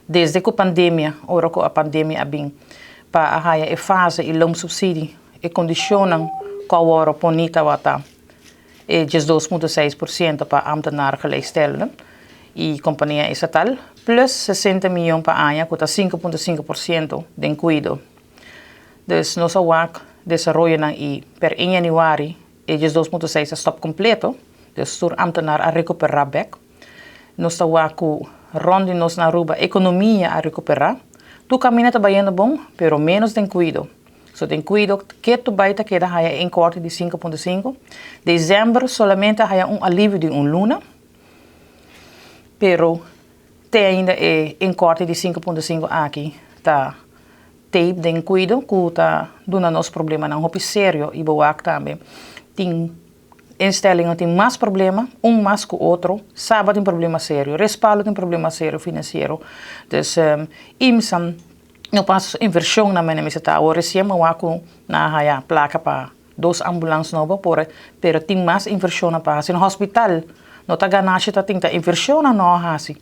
desde que a pandemia, ora que a pandemia abin, para a haya e fase e long subsídio e condicionam qual hora ponita wata e 2,6% para ambtenaar gelijkstellen e companhia estatal, plus 60 miljoen per ano, que está 5,5% de cuido. Dus nós awak desarrollo e per 1 januari e 2,6 stop completo, dus sur ambtenaar a recuperar back. Nós awak rondi nós na Aruba economia a recuperar. Tu caminha trabalhando bom, pero menos de cuido. So tem cuido que tu baita queda haya em corte de 5,5. Dezembro solamente haya alívio de luna. Pero tem ainda em corte de 5,5 aqui. Tá tape de cuido que tá dando nos problema não hopi sério e boa também. Tem instellingen tem mais problema, mais que o outro. Sábado tem problema sério, respaldo tem problema sério financeiro. Dus imsam não passa inversão na minha mesa tá. O recém eu acho na haya placa para 2 ambulâncias novas, pero tem mais inversão na passa. No hospital, não tá ganhando tá tem inversão na não hasi.